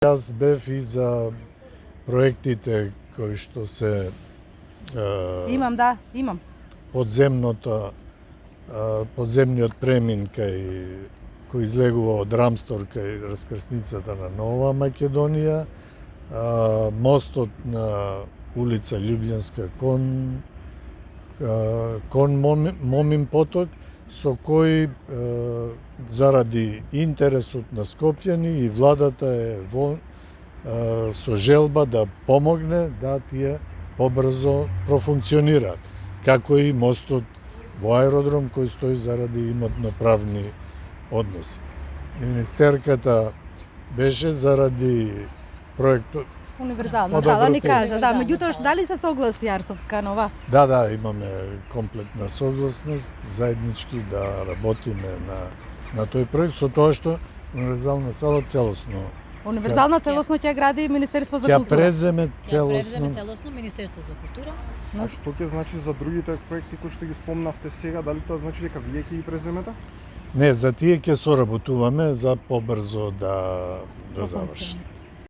Јас бев и за проектите кои што се Имам. подземниот премин кој излегува од Рамстор кај раскрсницата на Нова Македонија, мостот на улица Љубљанска кон Момин поток, со кој заради интересот на скопјани и владата е со желба да помогне да тие побрзо профункционираат, како и мостот во аеродром кој стои заради имотно-правни односи. Министерката беше заради проектот Универзално, да ни кажа, меѓутоа дали се согласи Арсов Канова? Да, имаме комплетна согласност, заеднички да работиме на тој проект, со тоа што универзална сала целосно. Универзална целосно ќе гради Министерство за култура. Ќе преземе целосно Министерство за култура. А што ќе значи за другите проекти кои што ги спомнавте сега, дали тоа значи дека вие ќе ги преземете? Не, за тие ќе соработуваме за побрзо да завршиме.